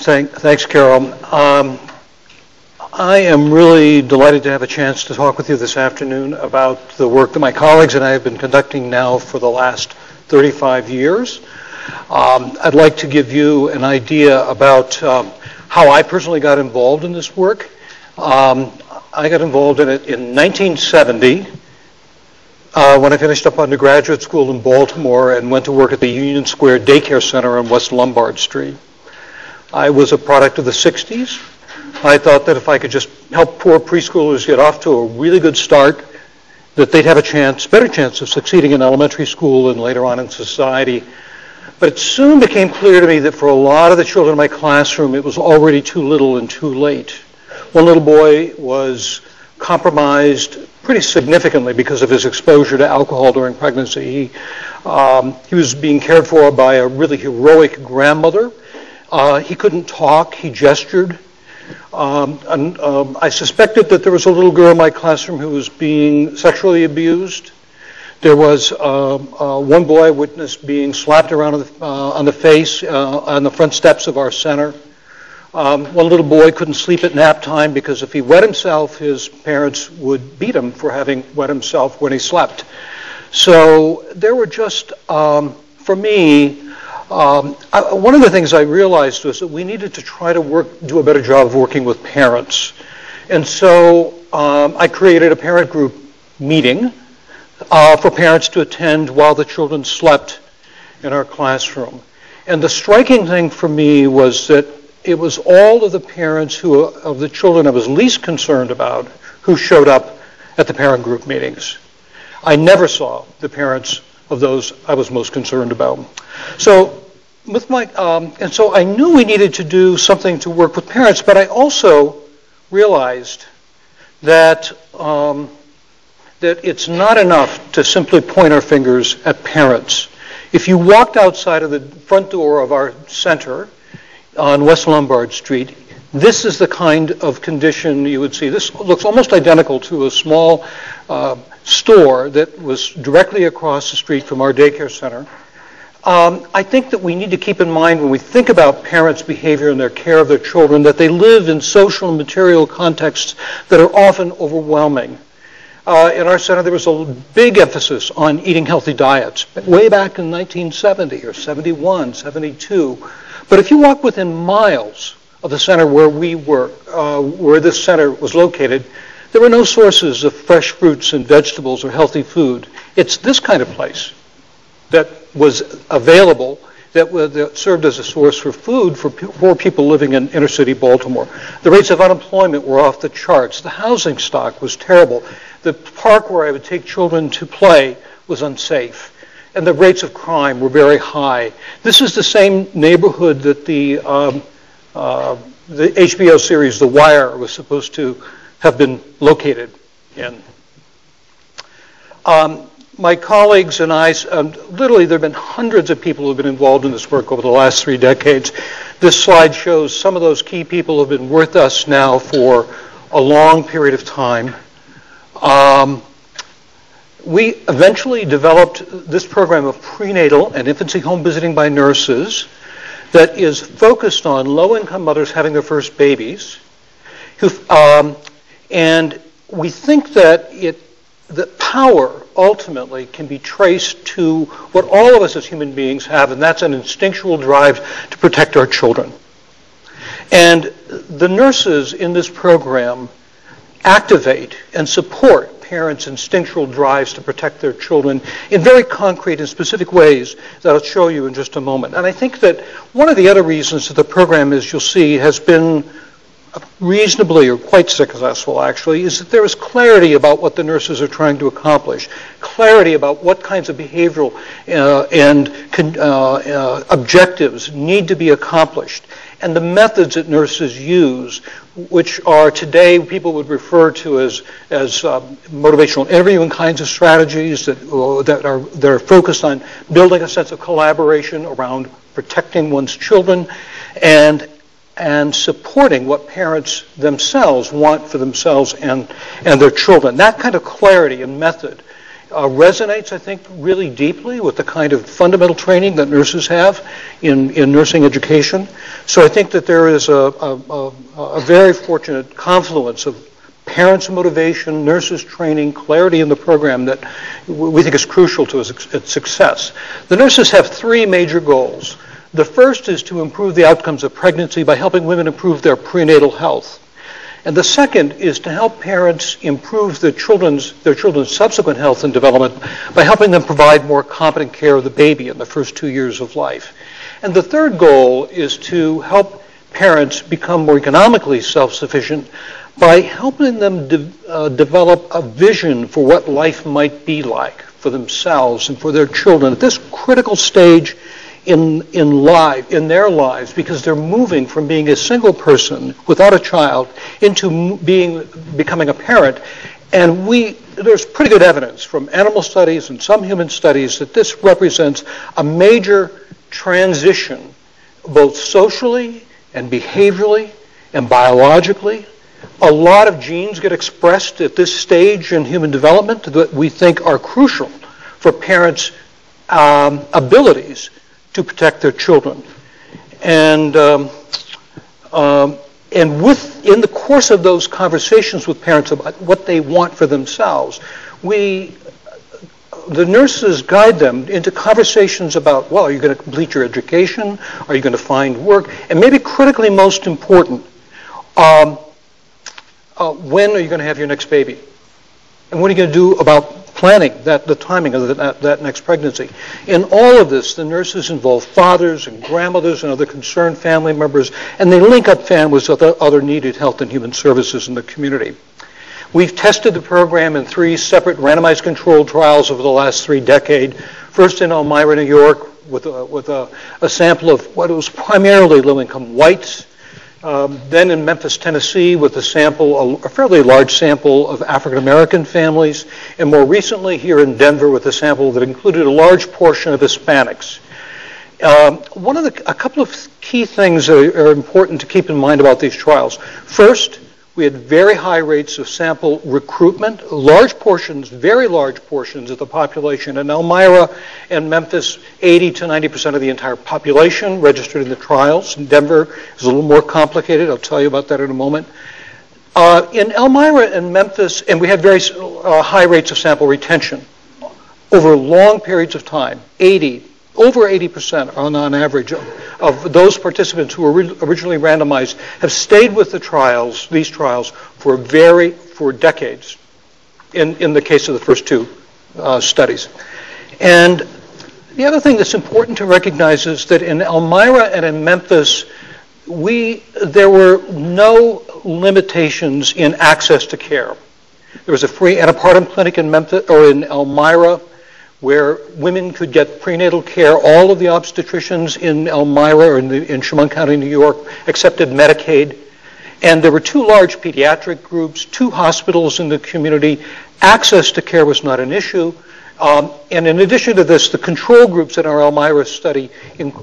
Thanks, Carol. I am really delighted to have a chance to talk with you this afternoon about the work that my colleagues and I have been conducting now for the last 35 years. I'd like to give you an idea about how I personally got involved in this work. I got involved in it in 1970 when I finished up undergraduate school in Baltimore and went to work at the Union Square Daycare Center on West Lombard Street. I was a product of the 60s. I thought that if I could just help poor preschoolers get off to a really good start, that they'd have a better chance of succeeding in elementary school and later on in society. But it soon became clear to me that for a lot of the children in my classroom, it was already too little and too late. One little boy was compromised pretty significantly because of his exposure to alcohol during pregnancy. He was being cared for by a really heroic grandmother. He couldn't talk, he gestured. I suspected that there was a little girl in my classroom who was being sexually abused. There was one boy I witnessed being slapped around on the face on the front steps of our center. One little boy couldn't sleep at nap time because if he wet himself, his parents would beat him for having wet himself when he slept. So there were just, for me, one of the things I realized was that we needed to try to do a better job of working with parents. And so I created a parent group meeting for parents to attend while the children slept in our classroom. And the striking thing for me was that it was all of the parents of the children I was least concerned about who showed up at the parent group meetings. I never saw the parents of those I was most concerned about. So and so I knew we needed to do something to work with parents, but I also realized that that it's not enough to simply point our fingers at parents. If you walked outside of the front door of our center on West Lombard Street, this is the kind of condition you would see. This looks almost identical to a small store that was directly across the street from our daycare center. I think that we need to keep in mind when we think about parents' behavior and their care of their children that they live in social and material contexts that are often overwhelming. In our center, there was a big emphasis on eating healthy diets way back in 1970 or 71, 72. But if you walk within miles of the center where we were, where this center was located, there were no sources of fresh fruits and vegetables or healthy food. It's this kind of place that was available that served as a source for food for poor people living in inner city Baltimore. The rates of unemployment were off the charts. The housing stock was terrible. The park where I would take children to play was unsafe. And the rates of crime were very high. This is the same neighborhood that the HBO series The Wire was supposed to have been located in. My colleagues and I, literally there have been hundreds of people who have been involved in this work over the last 3 decades. This slide shows some of those key people who have been with us now for a long period of time. We eventually developed this program of prenatal and infancy home visiting by nurses that is focused on low-income mothers having their first babies. And we think that the power ultimately can be traced to what all of us as human beings have, and that's an instinctual drive to protect our children. And the nurses in this program activate and support parents' instinctual drives to protect their children in very concrete and specific ways that I'll show you in just a moment. And I think that one of the other reasons that the program, as you'll see, has been reasonably or quite successful actually, is that there is clarity about what the nurses are trying to accomplish, clarity about what kinds of behavioral and objectives need to be accomplished, and the methods that nurses use, which are today people would refer to as motivational interviewing kinds of strategies that are focused on building a sense of collaboration around protecting one's children and supporting what parents themselves want for themselves and their children. That kind of clarity and method resonates, I think, really deeply with the kind of fundamental training that nurses have in nursing education. So I think that there is a very fortunate confluence of parents' motivation, nurses' training, clarity in the program that we think is crucial to its success. The nurses have three major goals. The first is to improve the outcomes of pregnancy by helping women improve their prenatal health. And the second is to help parents improve their children's subsequent health and development by helping them provide more competent care of the baby in the first 2 years of life. And the third goal is to help parents become more economically self-sufficient by helping them develop a vision for what life might be like for themselves and for their children at this critical stage in their lives, because they're moving from being a single person without a child into becoming a parent. And there's pretty good evidence from animal studies and some human studies that this represents a major transition, both socially and behaviorally and biologically. A lot of genes get expressed at this stage in human development that we think are crucial for parents' abilities to protect their children. And in the course of those conversations with parents about what they want for themselves, the nurses guide them into conversations about, well, are you going to complete your education? Are you going to find work? And maybe critically most important, when are you going to have your next baby? And what are you going to do about planning the timing of that next pregnancy? In all of this, the nurses involve fathers and grandmothers and other concerned family members, and they link up families with other needed health and human services in the community. We've tested the program in 3 separate randomized controlled trials over the last 3 decades. First in Elmyra, New York, with a sample of what was primarily low-income whites. Then in Memphis, Tennessee, with a fairly large sample of African American families, and more recently here in Denver with a sample that included a large portion of Hispanics. A couple of key things that are important to keep in mind about these trials. First, we had very high rates of sample recruitment, very large portions of the population. In Elmyra and Memphis, 80 to 90% of the entire population registered in the trials. In Denver, it's a little more complicated. I'll tell you about that in a moment. In Elmyra and Memphis, and we had very high rates of sample retention over long periods of time, over 80% on average of those participants who were originally randomized have stayed with these trials for decades, in the case of the first 2 studies. And the other thing that's important to recognize is that in Elmyra and in Memphis, there were no limitations in access to care. There was a free antepartum clinic in Memphis or in Elmyra, where women could get prenatal care. All of the obstetricians in Elmyra or in Chemung County, New York, accepted Medicaid. And there were 2 large pediatric groups, 2 hospitals in the community. Access to care was not an issue. And in addition to this, the control groups in our Elmyra study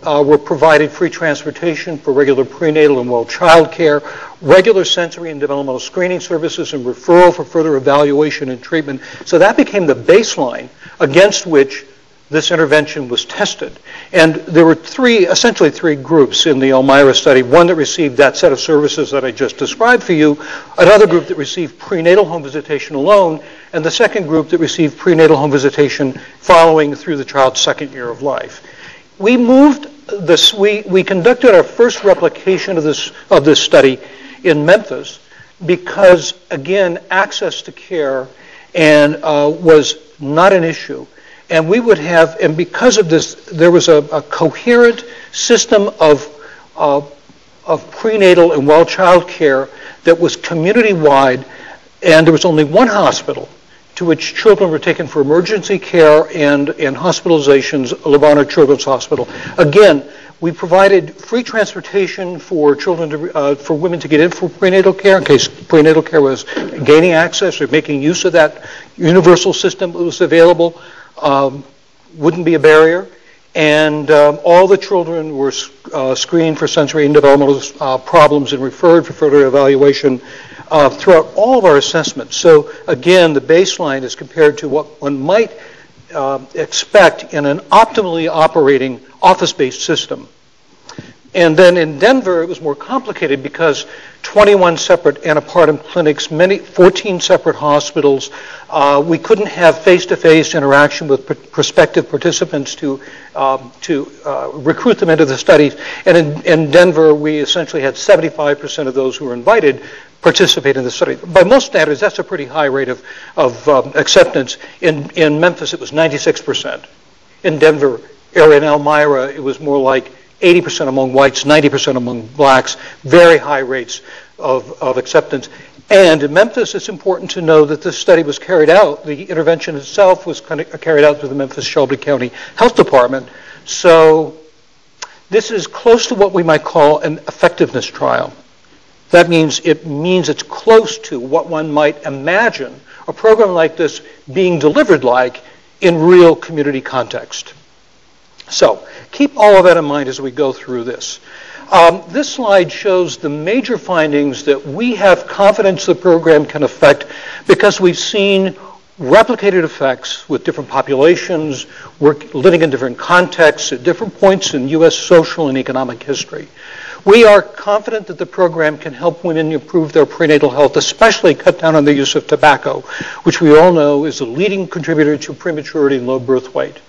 were provided free transportation for regular prenatal and well child care, regular sensory and developmental screening services, and referral for further evaluation and treatment. So that became the baseline against which this intervention was tested. And there were essentially three groups in the Elmyra study. One that received that set of services that I just described for you, another group that received prenatal home visitation alone, and the second group that received prenatal home visitation following through the child's second year of life. We conducted our first replication of this study in Memphis because, again, access to care was not an issue. And we would have, and because of this, there was a coherent system of prenatal and well child care that was community-wide, and there was only one hospital to which children were taken for emergency care and hospitalizations, Levana Children's Hospital. Again, we provided free transportation for for women to get in for prenatal care in case prenatal care was gaining access or making use of that universal system that was available. Wouldn't be a barrier. And all the children were screened for sensory and developmental problems and referred for further evaluation throughout all of our assessments. So again, the baseline is compared to what one might expect in an optimally operating office-based system. And then in Denver, it was more complicated because 21 separate antepartum clinics, 14 separate hospitals. We couldn't have face-to-face interaction with prospective participants to recruit them into the studies. And in Denver, we essentially had 75% of those who were invited participate in the study. By most standards, that's a pretty high rate of acceptance. In Memphis, it was 96%. In Denver, area in Elmyra, it was more like 80% among whites, 90% among blacks, very high rates of acceptance. And in Memphis, it's important to know that this study was carried out. The intervention itself was carried out through the Memphis Shelby County Health Department. So this is close to what we might call an effectiveness trial. That means it's close to what one might imagine a program like this being delivered like in real community context. So keep all of that in mind as we go through this. This slide shows the major findings that we have confidence the program can affect because we've seen replicated effects with different populations, living in different contexts at different points in U.S. social and economic history. We are confident that the program can help women improve their prenatal health, especially cut down on the use of tobacco, which we all know is a leading contributor to prematurity and low birth weight.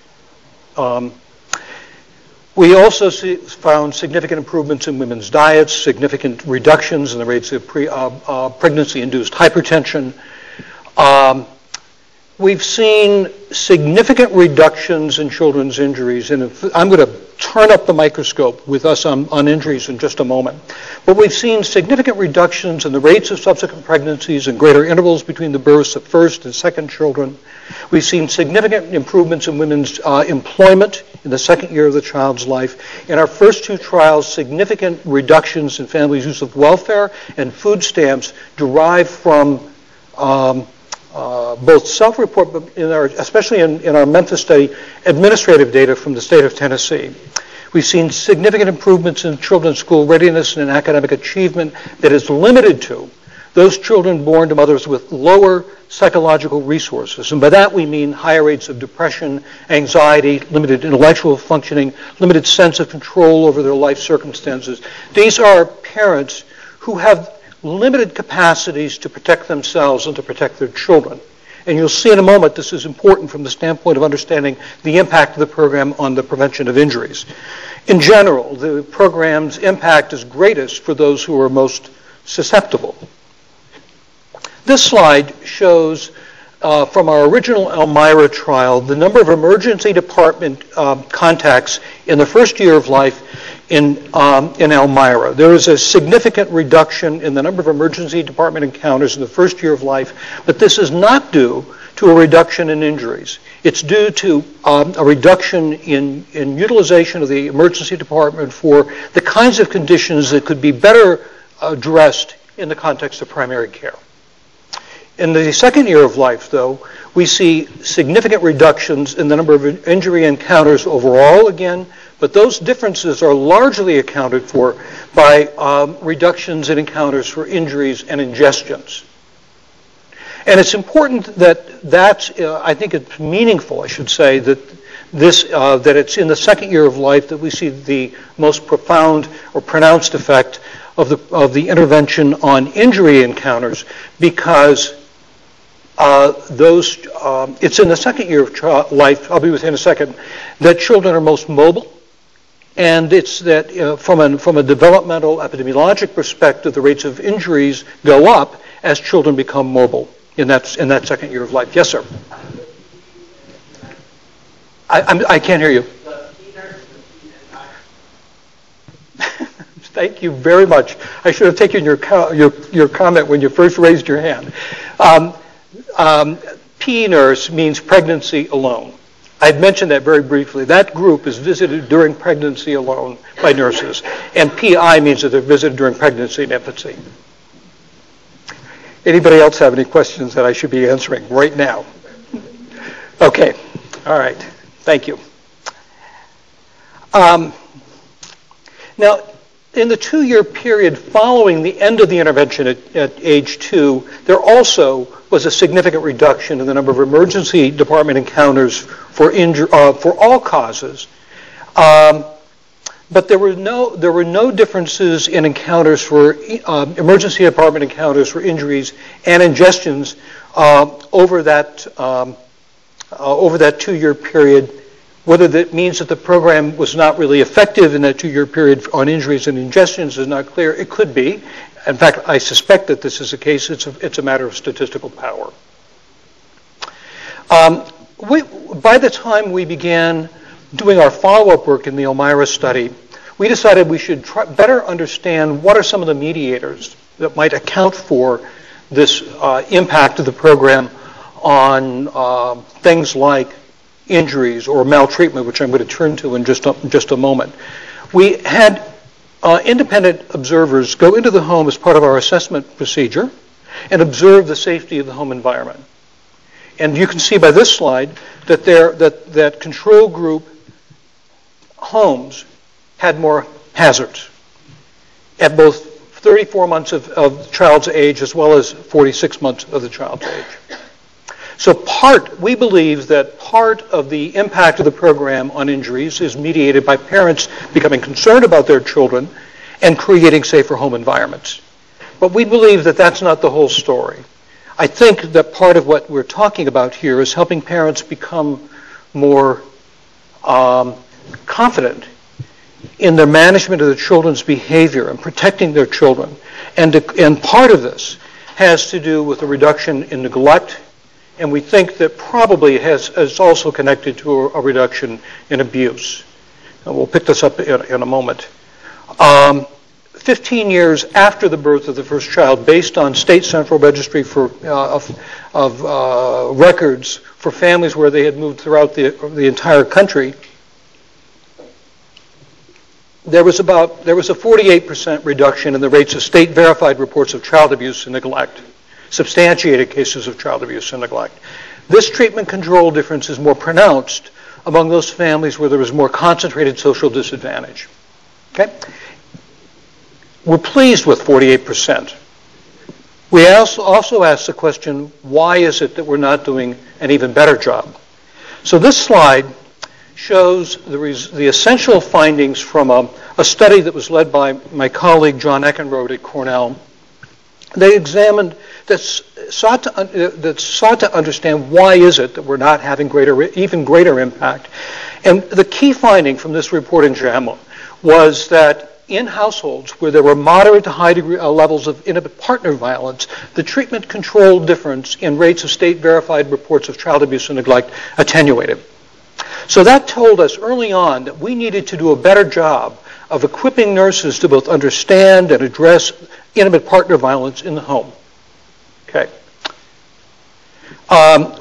We also found significant improvements in women's diets, significant reductions in the rates of pregnancy-induced hypertension. We've seen significant reductions in children's injuries, and I'm going to turn up the microscope with us on injuries in just a moment. But we've seen significant reductions in the rates of subsequent pregnancies and greater intervals between the births of first and second children. We've seen significant improvements in women's employment in the second year of the child's life. In our first two trials, significant reductions in families' use of welfare and food stamps derived from both self-report, but especially in our Memphis study, administrative data from the state of Tennessee. We've seen significant improvements in children's school readiness and academic achievement that is limited to those children born to mothers with lower psychological resources. And by that we mean higher rates of depression, anxiety, limited intellectual functioning, limited sense of control over their life circumstances. These are parents who have limited capacities to protect themselves and to protect their children. And you'll see in a moment this is important from the standpoint of understanding the impact of the program on the prevention of injuries. In general, the program's impact is greatest for those who are most susceptible. This slide shows from our original Elmyra trial the number of emergency department contacts in the first year of life in Elmyra. There is a significant reduction in the number of emergency department encounters in the first year of life, but this is not due to a reduction in injuries. It's due to a reduction in utilization of the emergency department for the kinds of conditions that could be better addressed in the context of primary care. In the second year of life, though, we see significant reductions in the number of injury encounters overall again, but those differences are largely accounted for by reductions in encounters for injuries and ingestions. And it's important I think it's meaningful, I should say, that it's in the second year of life that we see the most profound or pronounced effect of the intervention on injury encounters, because it's in the second year of life, I'll be with you in a second, that children are most mobile. And it's that from a developmental epidemiologic perspective, the rates of injuries go up as children become mobile in that second year of life. Yes, sir. I can't hear you. Thank you very much. I should have taken your comment when you first raised your hand. P-nurse means pregnancy alone. I'd mentioned that very briefly. That group is visited during pregnancy alone by nurses. And PI means that they're visited during pregnancy and infancy. Anybody else have any questions that I should be answering right now? Okay. All right. Thank you. Now, in the 2-year period following the end of the intervention at age 2, there also was a significant reduction in the number of emergency department encounters for all causes. But there were no differences in encounters for emergency department encounters for injuries and ingestions over that 2-year period. Whether that means that the program was not really effective in that 2-year period on injuries and ingestions is not clear. It could be. In fact, I suspect that this is the case. It's a matter of statistical power. By the time we began doing our follow-up work in the Elmyra study, we decided we should better understand what are some of the mediators that might account for this impact of the program on things like injuries or maltreatment, which I'm going to turn to in just a moment. We had independent observers go into the home as part of our assessment procedure and observe the safety of the home environment. And you can see by this slide that that control group homes had more hazards at both 34 months of the child's age as well as 46 months of the child's age. So we believe that part of the impact of the program on injuries is mediated by parents becoming concerned about their children and creating safer home environments. But we believe that that's not the whole story. I think that part of what we're talking about here is helping parents become more confident in their management of their children's behavior and protecting their children. And part of this has to do with a reduction in neglect, and we think that probably is also connected to a reduction in abuse. And we'll pick this up in a moment. 15 years after the birth of the first child, based on state central registry of records for families where they had moved throughout the entire country, there was a 48% reduction in the rates of state verified reports of child abuse and neglect, substantiated cases of child abuse and neglect. This treatment control difference is more pronounced among those families where there was more concentrated social disadvantage. Okay? We're pleased with 48%. We also asked the question, why is it that we're not doing an even better job? So this slide shows the essential findings from a study that was led by my colleague John Eckenrode at Cornell. They examined that sought to understand why is it that we're not having even greater impact. And the key finding from this report in JAMA was that in households where there were moderate to high degree levels of intimate partner violence, the treatment control difference in rates of state verified reports of child abuse and neglect attenuated. So that told us early on that we needed to do a better job of equipping nurses to both understand and address intimate partner violence in the home. Okay.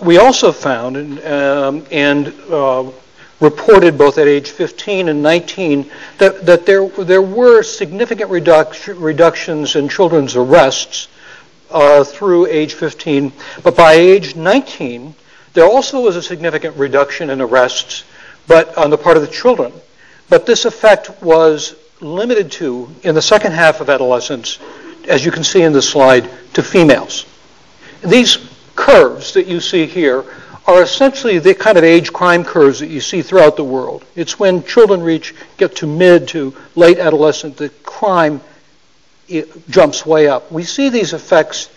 We also found and reported both at age 15 and 19 that there were significant reductions in children's arrests through age 15, but by age 19, there also was a significant reduction in arrests, but on the part of the children. But this effect was limited to, in the second half of adolescence, as you can see in this slide, to females. These curves that you see here are essentially the kind of age crime curves that you see throughout the world. It's when children get to mid to late adolescent that crime jumps way up. We see these effects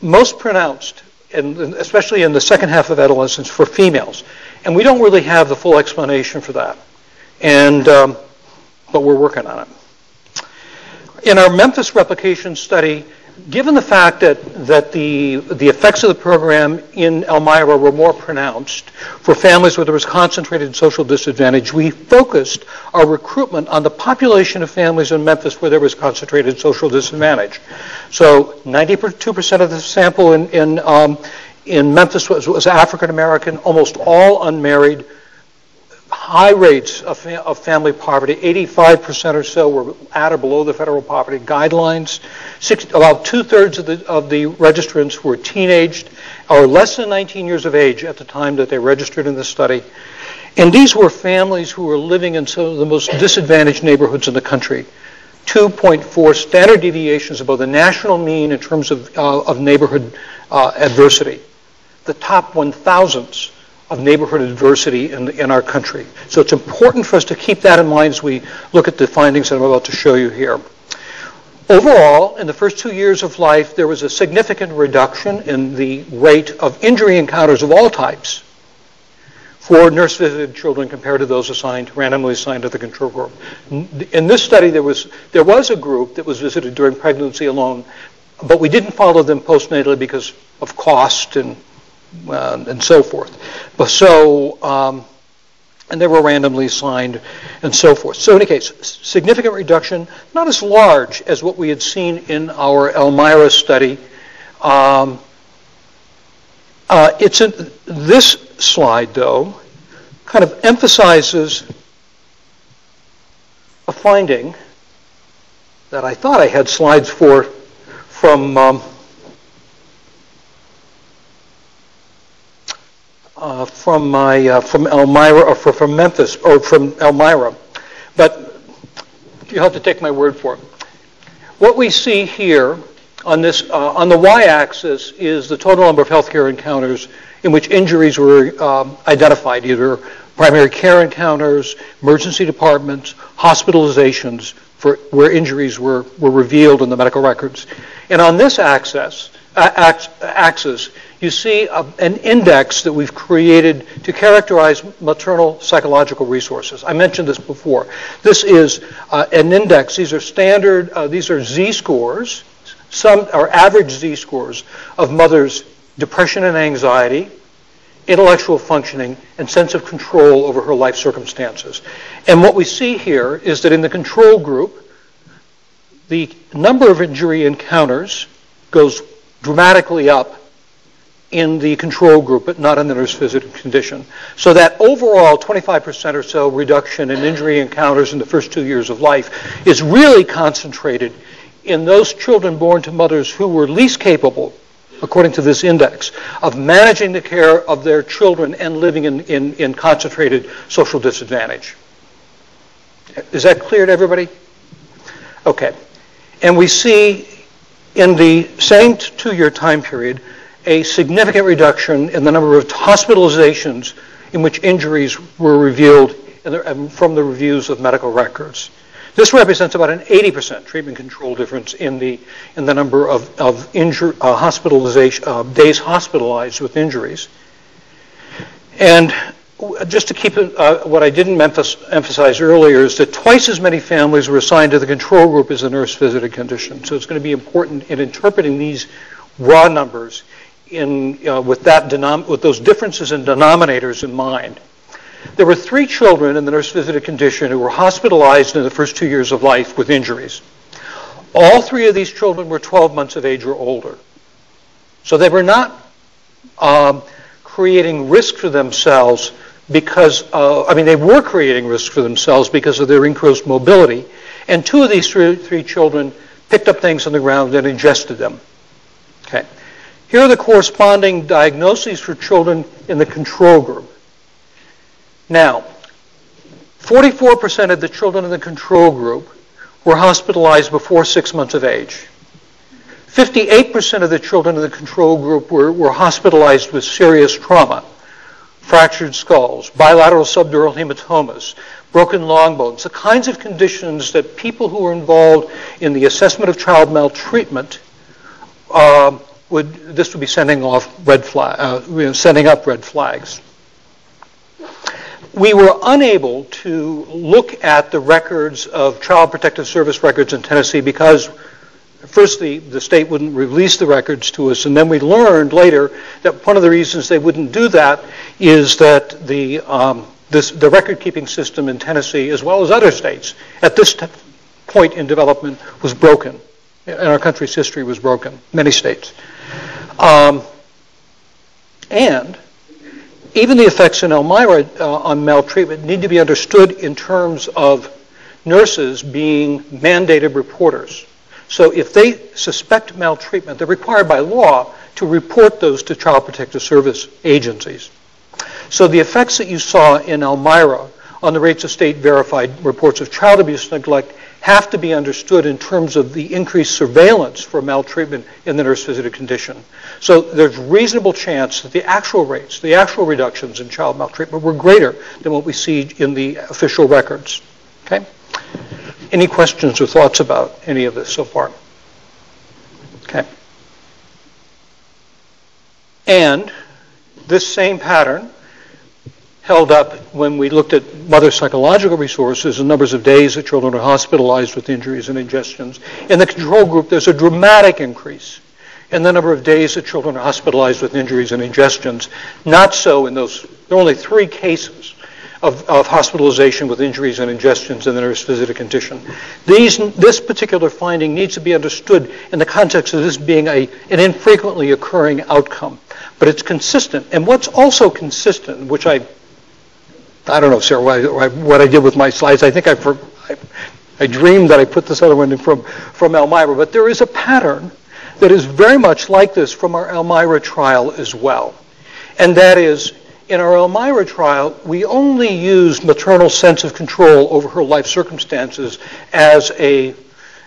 most pronounced, especially in the second half of adolescence, for females. And we don't really have the full explanation for that. But we're working on it. In our Memphis Replication study, given the fact that the effects of the program in Elmyra were more pronounced for families where there was concentrated social disadvantage, we focused our recruitment on the population of families in Memphis where there was concentrated social disadvantage. So 92% of the sample in Memphis was African American, almost all unmarried, high rates of family poverty. 85% or so were at or below the federal poverty guidelines. About 2/3 of the registrants were teenaged or less than 19 years of age at the time that they registered in the study. And these were families who were living in some of the most disadvantaged neighborhoods in the country. 2.4 standard deviations above the national mean in terms of neighborhood adversity. The top 1,000ths of neighborhood adversity in our country. So it's important for us to keep that in mind as we look at the findings that I'm about to show you here. Overall, in the first 2 years of life, there was a significant reduction in the rate of injury encounters of all types for nurse-visited children compared to those randomly assigned to the control group. In this study, there was a group that was visited during pregnancy alone, but we didn't follow them postnatally because of cost and so forth. And they were randomly assigned and so forth. So in any case, significant reduction, not as large as what we had seen in our Elmyra study. It's in this slide, though, kind of emphasizes a finding that I thought I had slides for from Elmyra, or from Memphis, or from Elmyra, but you'll have to take my word for it. What we see here on this, on the y-axis, is the total number of healthcare encounters in which injuries were identified, either primary care encounters, emergency departments, hospitalizations for where injuries were revealed in the medical records. And on this axis, you see an index that we've created to characterize maternal psychological resources. I mentioned this before. This is an index. These are standard, these are Z-scores, some are average Z-scores of mothers' depression and anxiety, intellectual functioning, and sense of control over her life circumstances. And what we see here is that in the control group, the number of injury encounters goes dramatically up in the control group, but not in the nurse-visited condition. So that overall 25% or so reduction in injury encounters in the first 2 years of life is really concentrated in those children born to mothers who were least capable, according to this index, of managing the care of their children and living in concentrated social disadvantage. Is that clear to everybody? Okay. And we see in the same 2-year time period a significant reduction in the number of hospitalizations in which injuries were revealed from the reviews of medical records. This represents about an 80% treatment control difference in the number of hospitalization days hospitalized with injuries. And just to keep it, what I didn't emphasize earlier is that twice as many families were assigned to the control group as the nurse-visited condition. So it's going to be important in interpreting these raw numbers with those differences in denominators in mind. There were 3 children in the nurse-visited condition who were hospitalized in the first 2 years of life with injuries. All 3 of these children were 12 months of age or older. So they were not creating risk for themselves because, they were creating risk for themselves because of their increased mobility. And 2 of these 3 children picked up things on the ground and ingested them. Okay. Here are the corresponding diagnoses for children in the control group. Now, 44% of the children in the control group were hospitalized before 6 months of age. 58% of the children in the control group were hospitalized with serious trauma, fractured skulls, bilateral subdural hematomas, broken long bones, the kinds of conditions that people who were involved in the assessment of child maltreatment would be sending up red flags. We were unable to look at the records of Child Protective Service records in Tennessee because first the state wouldn't release the records to us, and then we learned later that one of the reasons they wouldn't do that is that the record-keeping system in Tennessee, as well as other states, at this point in development was broken. In our country's history was broken, many states. And even the effects in Elmyra on maltreatment need to be understood in terms of nurses being mandated reporters. So if they suspect maltreatment, they're required by law to report those to Child Protective Service agencies. So the effects that you saw in Elmyra on the rates of state-verified reports of child abuse and neglect have to be understood in terms of the increased surveillance for maltreatment in the nurse-visited condition. So there's reasonable chance that the actual rates, the actual reductions in child maltreatment were greater than what we see in the official records. Okay? Any questions or thoughts about any of this so far? Okay. And this same pattern held up when we looked at mother psychological resources and numbers of days that children are hospitalized with injuries and ingestions. In the control group, there's a dramatic increase in the number of days that children are hospitalized with injuries and ingestions. Not so in those, there are only 3 cases of hospitalization with injuries and ingestions in the nurse-visited condition. This particular finding needs to be understood in the context of this being an infrequently occurring outcome. But it's consistent. And what's also consistent, which I don't know, Sarah, what I did with my slides. I think I dreamed that I put this other one in from Elmyra. But there is a pattern that is very much like this from our Elmyra trial as well. And that is, in our Elmyra trial, we only used maternal sense of control over her life circumstances as a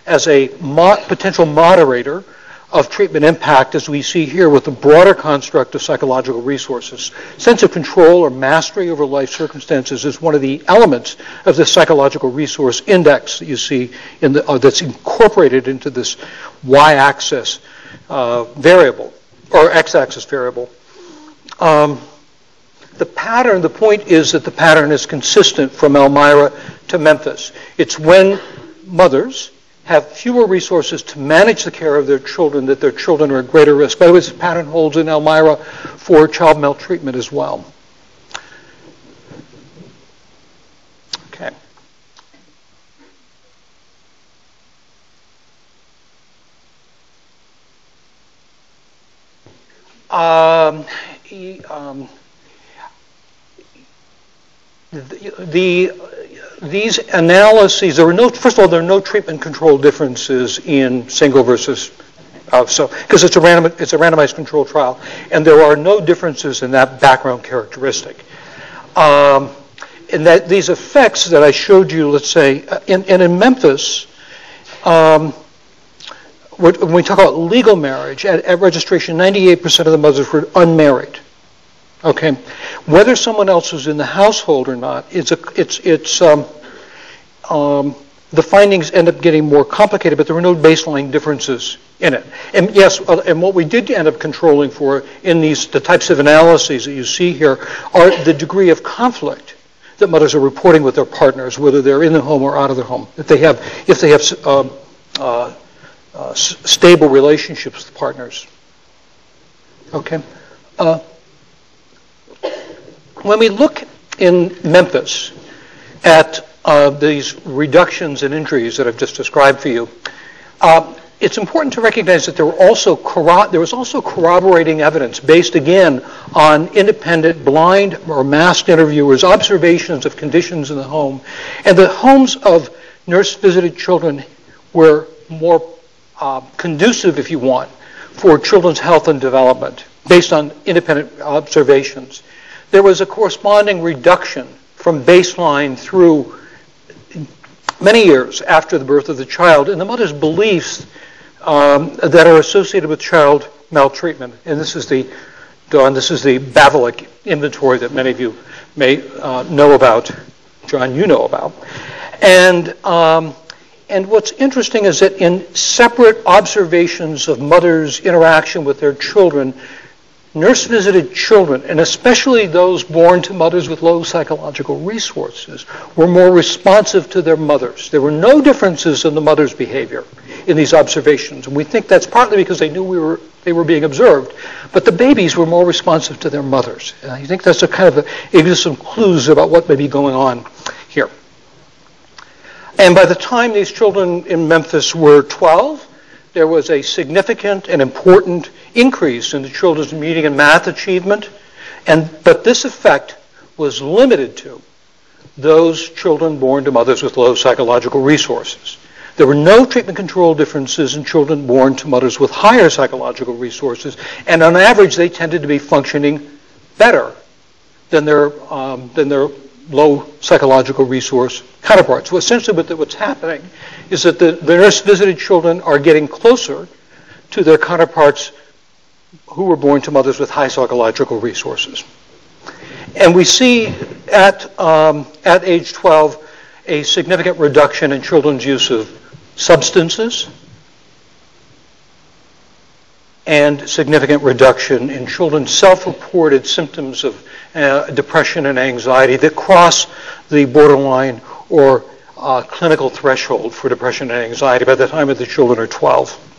potential moderator of treatment impact, as we see here with the broader construct of psychological resources. Sense of control or mastery over life circumstances is one of the elements of the psychological resource index that you see in that's incorporated into this y-axis variable, or x-axis variable. The point is that the pattern is consistent from Elmyra to Memphis. It's when mothers have fewer resources to manage the care of their children that their children are at greater risk. By the way, this pattern holds in Elmyra for child maltreatment as well. Okay. These analyses, first of all, there are no treatment control differences in single versus because it's a randomized control trial, and there are no differences in that background characteristic. And that these effects that I showed you, let's say, in Memphis, when we talk about legal marriage, at registration, 98% of the mothers were unmarried. Okay, whether someone else was in the household or not, the findings end up getting more complicated, but there were no baseline differences in it. And yes, and what we did end up controlling for in the types of analyses that you see here are the degree of conflict that mothers are reporting with their partners, whether they're in the home or out of the home. If they have stable relationships with partners. Okay. When we look in Memphis at these reductions in injuries that I've just described for you, it's important to recognize that there was also corroborating evidence based, again, on independent, blind, or masked interviewers' observations of conditions in the home. And the homes of nurse-visited children were more conducive, if you want, for children's health and development, based on independent observations. There was a corresponding reduction from baseline through many years after the birth of the child in the mother's beliefs that are associated with child maltreatment. And this is the Bavelic inventory that many of you may know about. John, you know about. And what's interesting is that in separate observations of mothers' interaction with their children, nurse-visited children, and especially those born to mothers with low psychological resources, were more responsive to their mothers. There were no differences in the mother's behavior in these observations, and we think that's partly because they knew they were being observed, but the babies were more responsive to their mothers. And I think that's it gives some clues about what may be going on here. And by the time these children in Memphis were 12, there was a significant and important increase in the children's reading and math achievement, but this effect was limited to those children born to mothers with low psychological resources. There were no treatment control differences in children born to mothers with higher psychological resources, and on average they tended to be functioning better than their low psychological resource counterparts. So essentially what's happening is that the nurse-visited children are getting closer to their counterparts who were born to mothers with high psychological resources. And we see at age 12 a significant reduction in children's use of substances and significant reduction in children's self-reported symptoms of depression and anxiety that cross the borderline or clinical threshold for depression and anxiety by the time that the children are 12.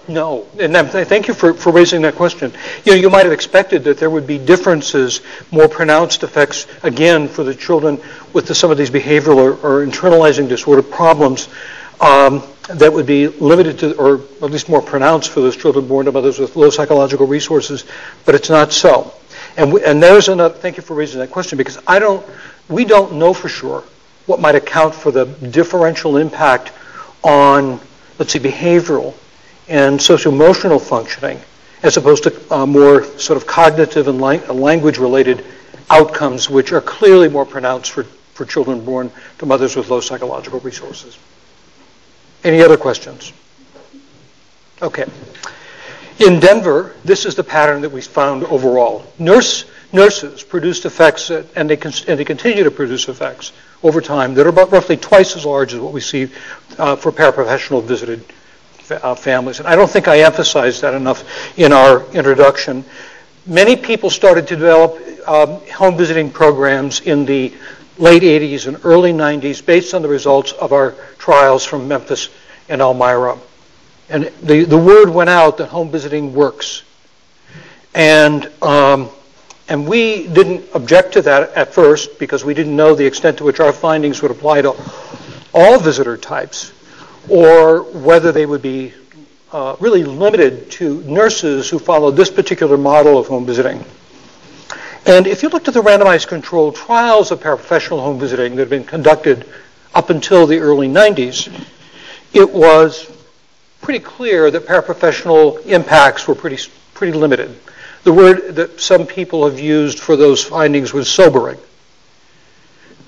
No, and thank you for raising that question. You might have expected that there would be differences, more pronounced effects, again, for the children with some of these behavioral or internalizing disorder problems that would be limited to, or at least more pronounced for those children born to mothers with low psychological resources, but it's not so. And there's another, thank you for raising that question, because we don't know for sure what might account for the differential impact on, let's say, behavioral and socio-emotional functioning, as opposed to more sort of cognitive and language-related outcomes, which are clearly more pronounced for children born to mothers with low psychological resources. Any other questions? Okay. In Denver, this is the pattern that we found overall. Nurses produced effects, and they continue to produce effects over time that are about roughly twice as large as what we see for paraprofessional visited families. And I don't think I emphasized that enough in our introduction. Many people started to develop home visiting programs in the late 80s and early 90s based on the results of our trials from Memphis and Elmyra. And the word went out that home visiting works. And we didn't object to that at first because we didn't know the extent to which our findings would apply to all visitor types, or whether they would be really limited to nurses who followed this particular model of home visiting. And if you looked at the randomized controlled trials of paraprofessional home visiting that had been conducted up until the early 90s, it was pretty clear that paraprofessional impacts were pretty limited. The word that some people have used for those findings was sobering.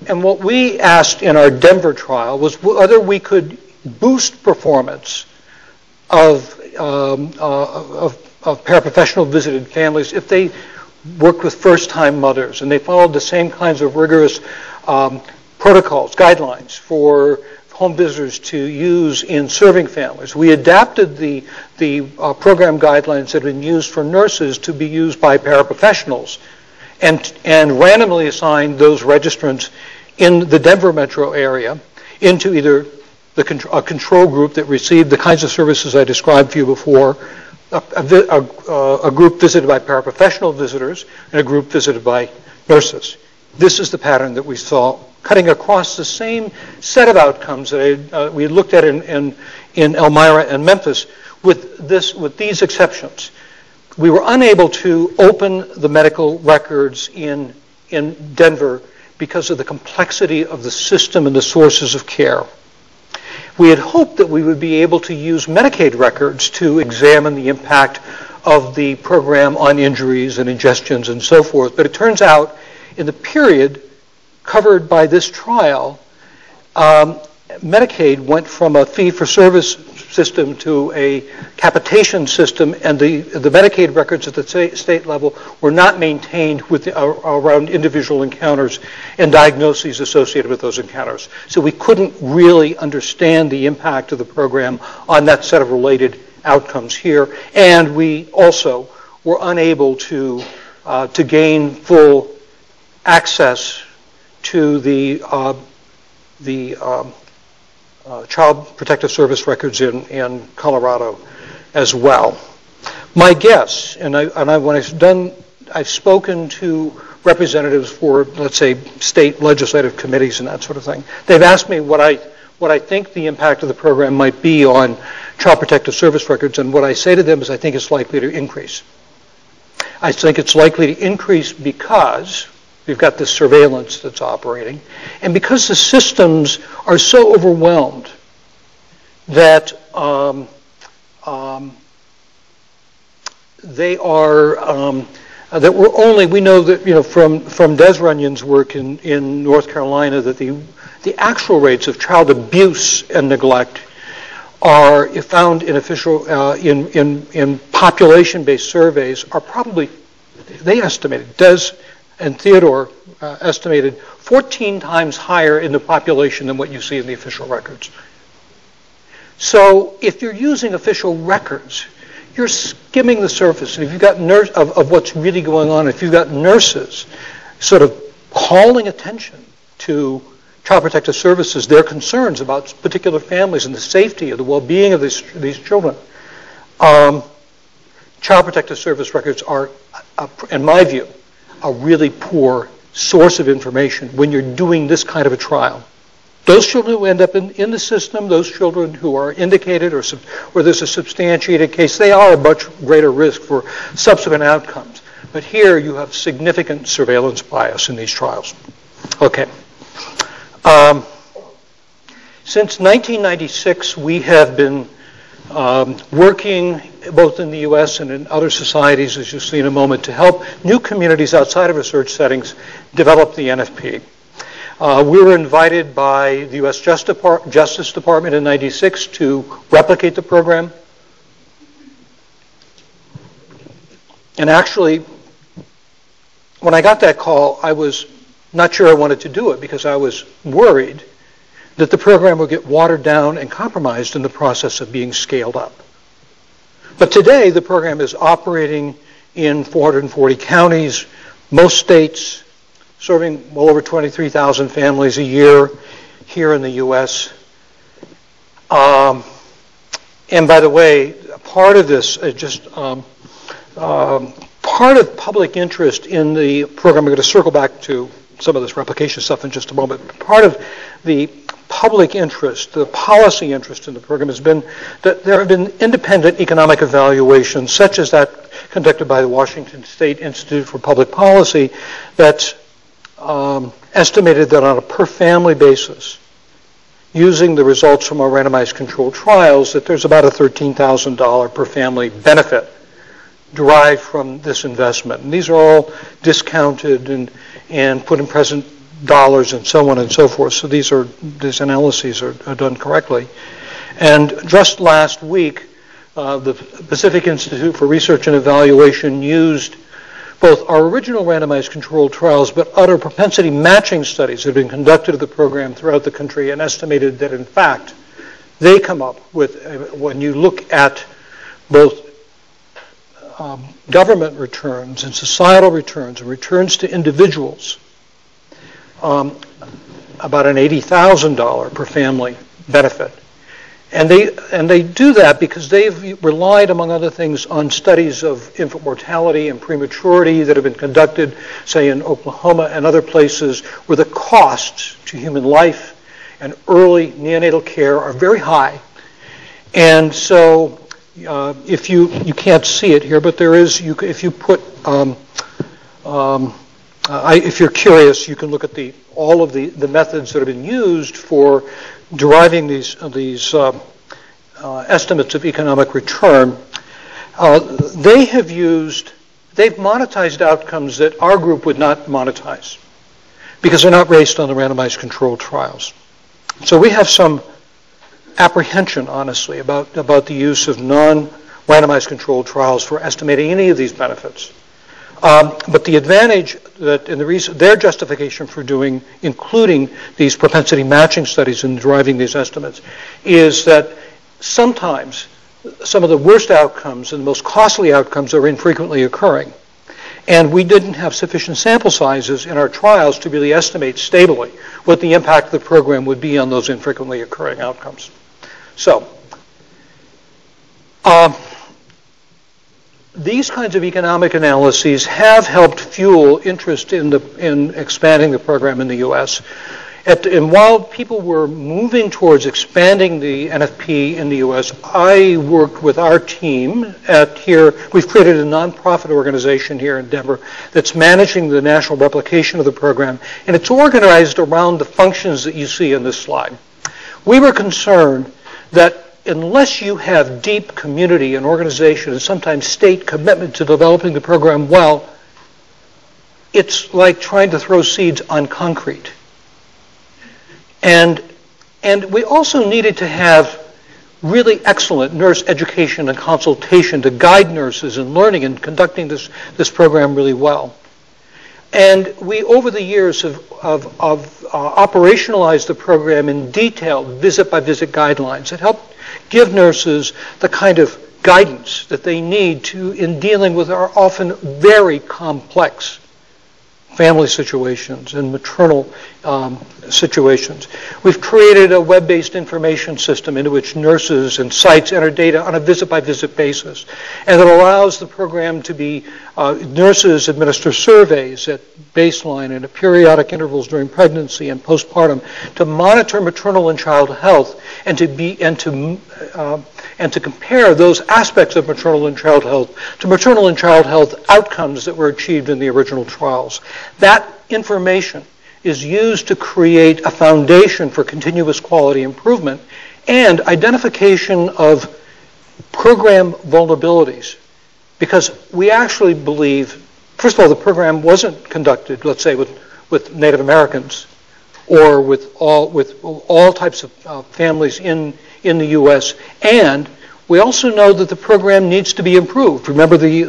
And what we asked in our Denver trial was whether we could boost performance of paraprofessional visited families if they worked with first-time mothers and they followed the same kinds of rigorous protocols, guidelines for home visitors to use in serving families. We adapted the program guidelines that had been used for nurses to be used by paraprofessionals and randomly assigned those registrants in the Denver metro area into either a control group that received the kinds of services I described for you before, a group visited by paraprofessional visitors, and a group visited by nurses. This is the pattern that we saw cutting across the same set of outcomes that we looked at in Elmyra and Memphis with these exceptions. We were unable to open the medical records in Denver because of the complexity of the system and the sources of care. We had hoped that we would be able to use Medicaid records to examine the impact of the program on injuries and ingestions and so forth, but it turns out in the period covered by this trial, Medicaid went from a fee-for-service system to a capitation system, and the Medicaid records at the state level were not maintained around individual encounters and diagnoses associated with those encounters. So we couldn't really understand the impact of the program on that set of related outcomes here, and we also were unable to gain full access to the Child Protective Service records in Colorado as well. My guess, and when I've spoken to representatives for, let's say, state legislative committees and that sort of thing. They've asked me what I think the impact of the program might be on Child Protective Service records, and what I say to them is I think it's likely to increase. I think it's likely to increase because we've got this surveillance that's operating, and because the systems are so overwhelmed that they are that we know that from Des Runyon's work in North Carolina that the actual rates of child abuse and neglect are found in official in population-based surveys are probably, they estimated, Des and Theodore estimated 14 times higher in the population than what you see in the official records. So if you're using official records, you're skimming the surface. And if you've got of what's really going on, if you've got nurses sort of calling attention to Child Protective Services, their concerns about particular families and the safety of the well-being of these children, Child Protective Service records are, in my view, a really poor source of information when you're doing this kind of a trial. Those children who end up in the system, those children who are indicated or where there's a substantiated case, they are a much greater risk for subsequent outcomes. But here you have significant surveillance bias in these trials. Okay. Since 1996, we have been working both in the U.S. and in other societies, as you'll see in a moment, to help new communities outside of research settings develop the NFP. We were invited by the U.S. Justice Department in '96 to replicate the program. And actually, when I got that call, I was not sure I wanted to do it because I was worried that the program would get watered down and compromised in the process of being scaled up. But today, the program is operating in 440 counties, most states, serving well over 23,000 families a year here in the U.S. And by the way, part of this, part of public interest in the program, I'm going to circle back to some of this replication stuff in just a moment. Part of the public interest, the policy interest in the program has been that there have been independent economic evaluations, such as that conducted by the Washington State Institute for Public Policy, that's estimated that on a per-family basis, using the results from our randomized controlled trials, that there's about a $13,000 per family benefit derived from this investment. And these are all discounted and put in present dollars and so on and so forth. So these analyses are done correctly. And just last week, the Pacific Institute for Research and Evaluation used both our original randomized controlled trials, but other propensity matching studies that have been conducted of the program throughout the country and estimated that, in fact, they come up with, when you look at both government returns and societal returns and returns to individuals, about an $80,000 per family benefit. And they do that because they've relied, among other things, on studies of infant mortality and prematurity that have been conducted, say, in Oklahoma and other places where the costs to human life and early neonatal care are very high. And so if you can't see it here, but there is, if you put, if you're curious, you can look at all of the methods that have been used for deriving these estimates of economic return. They've monetized outcomes that our group would not monetize because they're not based on the randomized controlled trials. So we have some apprehension, honestly, about the use of non-randomized controlled trials for estimating any of these benefits. But the advantage that, and the reason, their justification for including these propensity matching studies and deriving these estimates, is that sometimes some of the worst outcomes and the most costly outcomes are infrequently occurring. And we didn't have sufficient sample sizes in our trials to really estimate stably what the impact of the program would be on those infrequently occurring outcomes. So, these kinds of economic analyses have helped fuel interest in expanding the program in the U.S. And while people were moving towards expanding the NFP in the U.S., I worked with our team here. We've created a nonprofit organization here in Denver that's managing the national replication of the program, and it's organized around the functions that you see in this slide. We were concerned that unless you have deep community and organization and sometimes state commitment to developing the program well, it's like trying to throw seeds on concrete. And we also needed to have really excellent nurse education and consultation to guide nurses in learning and conducting this program really well. And we, over the years, have operationalized the program in detailed visit-by-visit guidelines that help give nurses the kind of guidance that they need in dealing with our often very complex family situations and maternal situations. We've created a web-based information system into which nurses and sites enter data on a visit-by-visit basis. And it allows the program to be, nurses administer surveys at baseline and at periodic intervals during pregnancy and postpartum to monitor maternal and child health and to compare those aspects of maternal and child health to maternal and child health outcomes that were achieved in the original trials. That information is used to create a foundation for continuous quality improvement and identification of program vulnerabilities. Because we actually believe, first of all, the program wasn't conducted, let's say, with Native Americans or with all types of families in the U.S., and we also know that the program needs to be improved. Remember the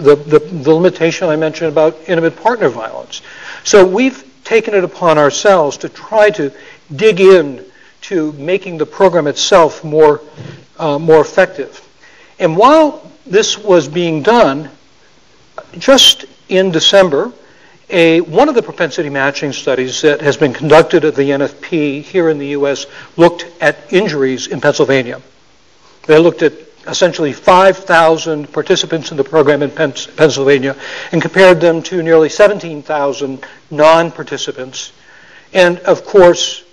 limitation I mentioned about intimate partner violence. So we've taken it upon ourselves to try to dig in to making the program itself more effective. And while this was being done, just in December, one of the propensity matching studies that has been conducted at the NFP here in the U.S. looked at injuries in Pennsylvania. They looked at essentially 5,000 participants in the program in Pennsylvania and compared them to nearly 17,000 non-participants. And of course,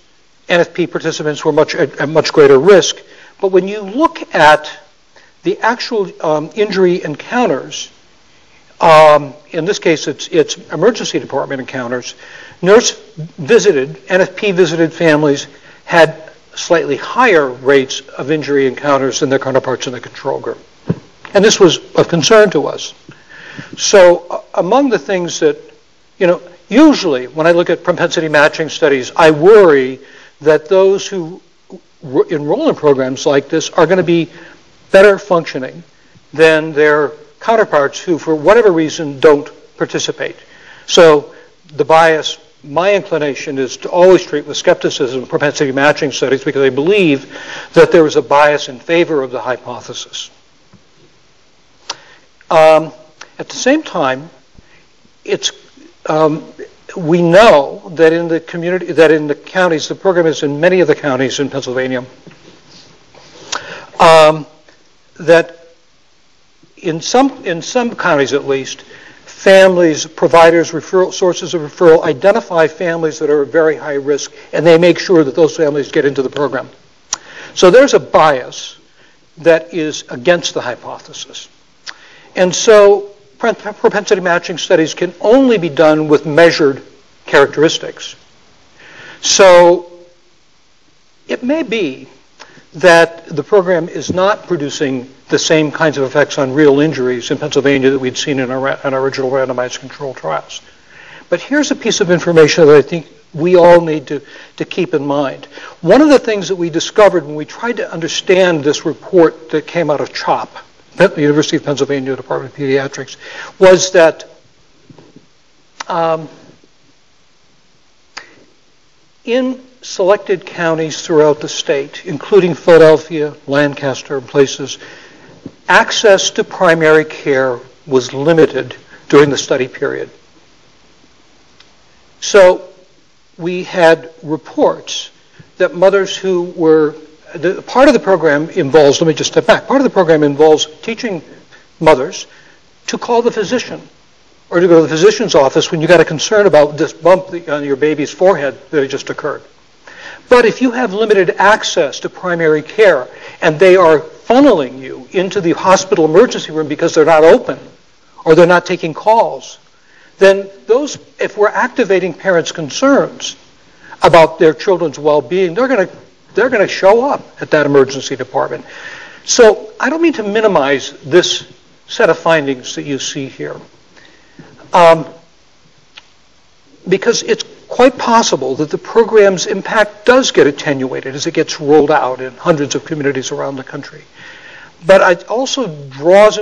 NFP participants were at much greater risk. But when you look at the actual injury encounters, in this case it's emergency department encounters, NFP visited families had slightly higher rates of injury encounters than their counterparts in the control group. And this was of concern to us. So among the things that, usually when I look at propensity matching studies, I worry that those who enroll in programs like this are going to be better functioning than their counterparts who, for whatever reason, don't participate. So the bias, my inclination is to always treat with skepticism propensity matching studies because I believe that there is a bias in favor of the hypothesis. At the same time, we know that in the counties, the program is in many of the counties in Pennsylvania, that in some counties at least, families, providers, sources of referral identify families that are at very high risk, and they make sure that those families get into the program. So there's a bias that is against the hypothesis. And so propensity matching studies can only be done with measured characteristics. So it may be that the program is not producing the same kinds of effects on real injuries in Pennsylvania that we'd seen in our original randomized controlled trials. But here's a piece of information that I think we all need to keep in mind. One of the things that we discovered when we tried to understand this report that came out of CHOP, the University of Pennsylvania Department of Pediatrics, was that in selected counties throughout the state, including Philadelphia, Lancaster, and places, access to primary care was limited during the study period. So we had reports that mothers who were, part of the program involves, let me just step back, part of the program involves teaching mothers to call the physician or to go to the physician's office when you got a concern about this bump on your baby's forehead that had just occurred. But if you have limited access to primary care and they are funneling you into the hospital emergency room because they're not open or they're not taking calls, then those, if we're activating parents' concerns about their children's well-being, they're going to show up at that emergency department. So I don't mean to minimize this set of findings that you see here, because it's quite possible that the program's impact does get attenuated as it gets rolled out in hundreds of communities around the country. But it also draws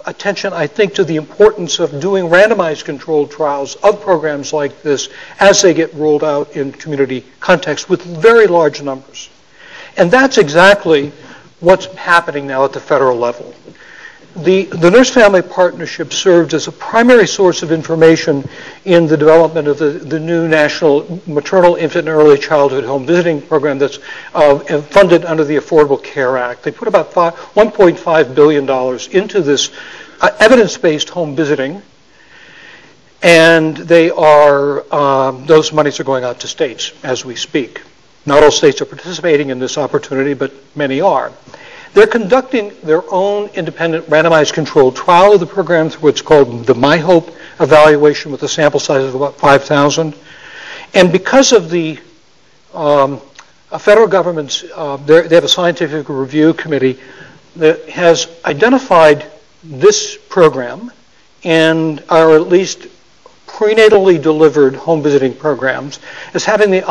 attention, I think, to the importance of doing randomized controlled trials of programs like this as they get rolled out in community context with very large numbers. And that's exactly what's happening now at the federal level. The Nurse-Family Partnership served as a primary source of information in the development of the new National Maternal, Infant, and Early Childhood Home Visiting Program that's funded under the Affordable Care Act. They put about $1.5 billion into this evidence-based home visiting, and those monies are going out to states as we speak. Not all states are participating in this opportunity, but many are. They're conducting their own independent randomized controlled trial of the program through what's called the MyHope evaluation with a sample size of about 5,000. And because of the federal government's, they have a scientific review committee that has identified this program and are at least prenatally delivered home visiting programs as having the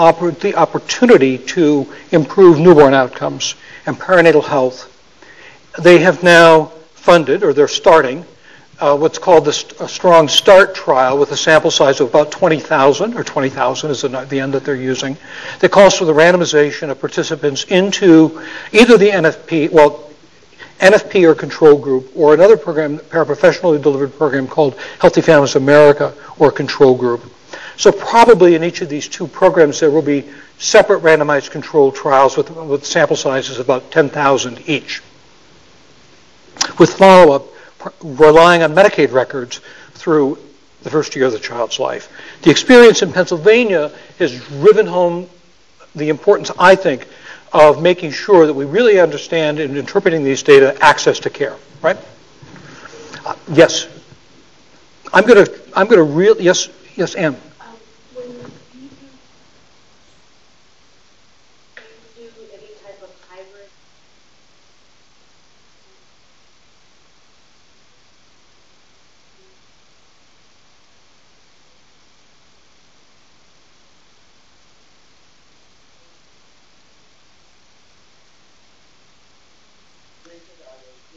opportunity to improve newborn outcomes and perinatal health. They have now funded, or they're starting, what's called the Strong Start trial with a sample size of about 20,000, or 20,000 is the end that they're using, that calls for the randomization of participants into either the NFP or control group, or another program, paraprofessionally delivered program called Healthy Families America, or control group. So probably in each of these two programs there will be separate randomized controlled trials with sample sizes of about 10,000 each, with follow-up relying on Medicaid records through the first year of the child's life. The experience in Pennsylvania has driven home the importance, I think, of making sure that we really understand in interpreting these data access to care, right? Yes. I'm going to really, yes, Ann.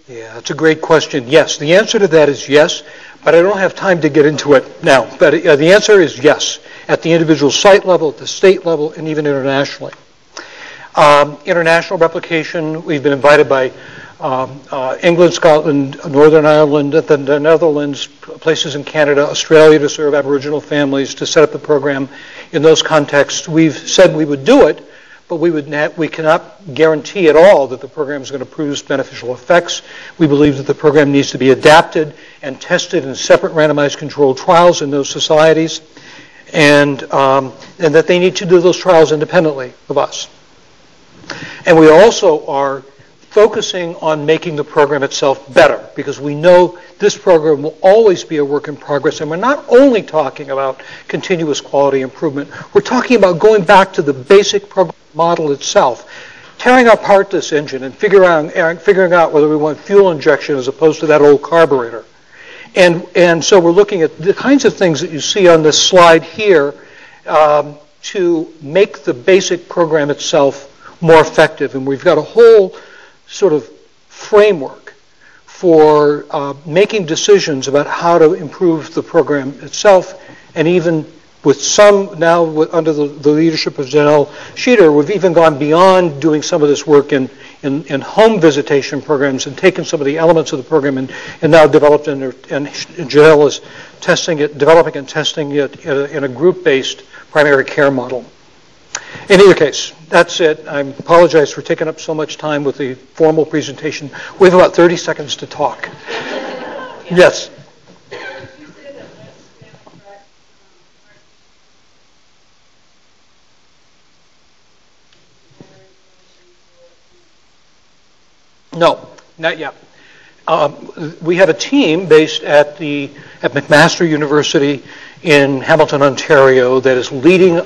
Yeah, that's a great question. Yes, the answer to that is yes, but I don't have time to get into it now. But the answer is yes, at the individual site level, at the state level, and even internationally. International replication, we've been invited by England, Scotland, Northern Ireland, the Netherlands, places in Canada, Australia to serve Aboriginal families to set up the program in those contexts. We've said we would do it, but we cannot guarantee at all that the program is going to produce beneficial effects. We believe that the program needs to be adapted and tested in separate randomized controlled trials in those societies, and that they need to do those trials independently of us. And we also are focusing on making the program itself better, because we know this program will always be a work in progress, and we're not only talking about continuous quality improvement, we're talking about going back to the basic program model itself, tearing apart this engine and figuring out whether we want fuel injection as opposed to that old carburetor. And so we're looking at the kinds of things that you see on this slide here to make the basic program itself more effective. And we've got a whole sort of framework for making decisions about how to improve the program itself, and even with some now under the leadership of Janelle Sheeter, we've even gone beyond doing some of this work in home visitation programs and taken some of the elements of the program and now developed and Janelle is developing and testing it in a group-based primary care model. In either case, that's it. I apologize for taking up so much time with the formal presentation. We have about 30 seconds to talk. Yes. No, not yet. We have a team based at McMaster University in Hamilton, Ontario, that is leading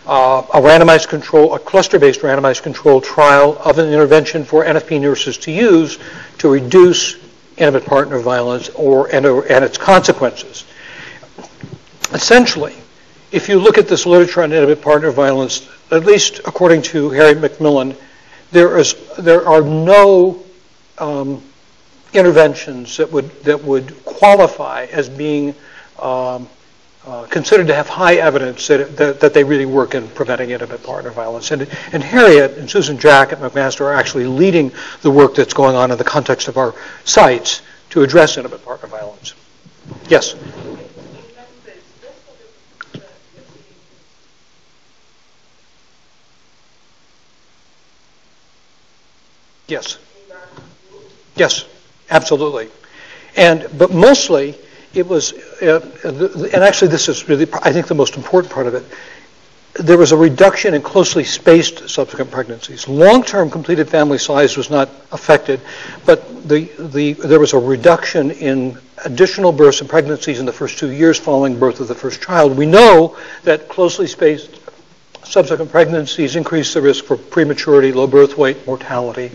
a cluster-based randomized control trial of an intervention for NFP nurses to use to reduce intimate partner violence and its consequences. Essentially, if you look at this literature on intimate partner violence, at least according to Harry Macmillan, there are no interventions that would qualify as being considered to have high evidence that they really work in preventing intimate partner violence. And Harriet and Susan Jack at McMaster are actually leading the work that's going on in the context of our sites to address intimate partner violence. Yes? Yes. Yes, absolutely. But mostly, it was, and actually this is really, I think, the most important part of it, there was a reduction in closely spaced subsequent pregnancies. Long-term completed family size was not affected, but there was a reduction in additional births and pregnancies in the first 2 years following birth of the first child. We know that closely spaced subsequent pregnancies increase the risk for prematurity, low birth weight, mortality.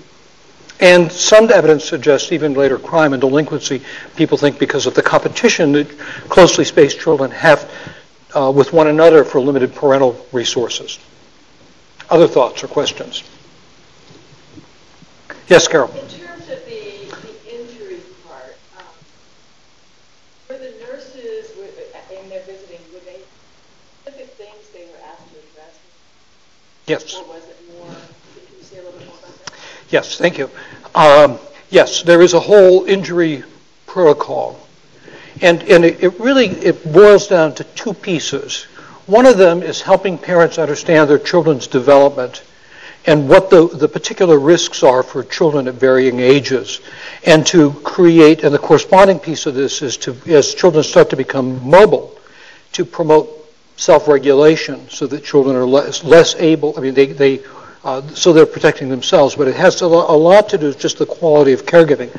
And some evidence suggests even later crime and delinquency, people think because of the competition that closely spaced children have with one another for limited parental resources. Other thoughts or questions? Yes, Carol? In terms of the injury part, were the nurses in their visiting, were they specific things they were asked to address? Yes. Or was it more, can you say a little bit more about that? Yes, thank you. Yes, there is a whole injury protocol. And it boils down to two pieces. One of them is helping parents understand their children's development and what the particular risks are for children at varying ages. And to create, and the corresponding piece of this is to, as children start to become mobile, to promote self-regulation so that children are less able, I mean, so they're protecting themselves, but it has a lot to do with just the quality of caregiving.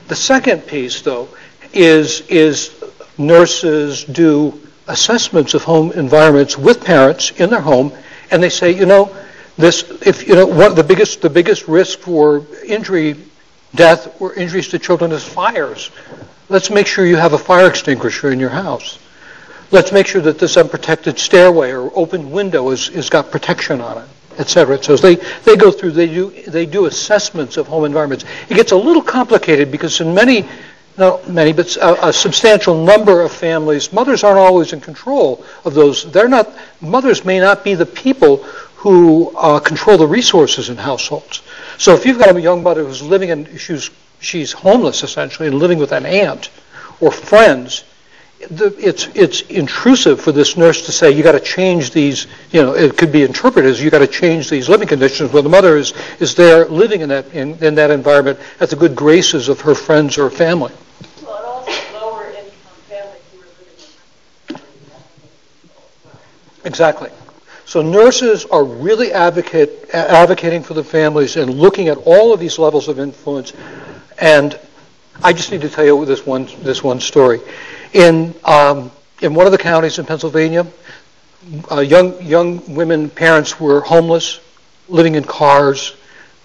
The second piece, though, is nurses do assessments of home environments with parents in their home, and they say, the biggest risk for injury, death, or injuries to children is fires. Let's make sure you have a fire extinguisher in your house. Let's make sure that this unprotected stairway or open window is got protection on it, et cetera. So they go through, they do assessments of home environments. It gets a little complicated because in but a substantial number of families, mothers aren't always in control of those. Mothers may not be the people who control the resources in households. So if you've got a young mother who's living in, she's homeless essentially and living with an aunt or friends, it's intrusive for this nurse to say, you got to change these, it could be interpreted as you got to change these living conditions when the mother is there living in that environment at the good graces of her friends or family. Well, and also lower income families who are living in Exactly. So nurses are really advocating for the families and looking at all of these levels of influence. And I just need to tell you this one story. In one of the counties in Pennsylvania, young women, parents were homeless, living in cars,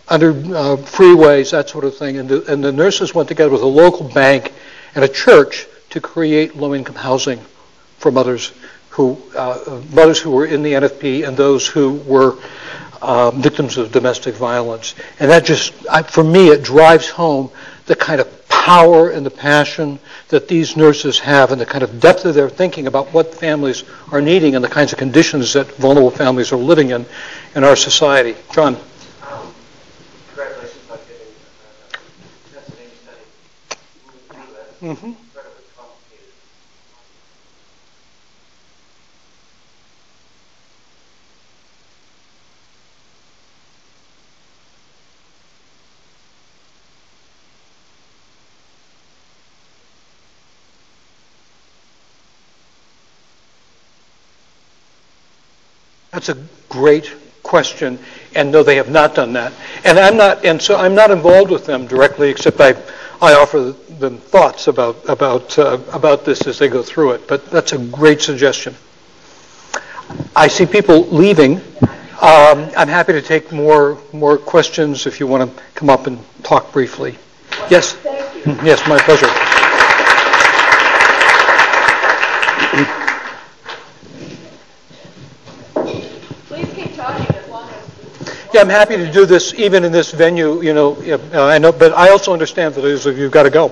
under freeways, that sort of thing. And the nurses went together with a local bank and a church to create low-income housing for mothers who were in the NFP and those who were victims of domestic violence. And that just, for me, it drives home the kind of power and the passion that these nurses have and the kind of depth of their thinking about what families are needing and the kinds of conditions that vulnerable families are living in our society. John. Congratulations on getting a fascinating study. Mm-hmm. Incredibly complicated. That's a great question, and no, they have not done that. And so I'm not involved with them directly, except I offer them thoughts about this as they go through it. But that's a great suggestion. I see people leaving. I'm happy to take more questions if you want to come up and talk briefly. Yes? Thank you. Yes, my pleasure. Please keep talking as long as... Yeah, I'm happy to do this even in this venue, you know, I know, but I also understand that you've got to go.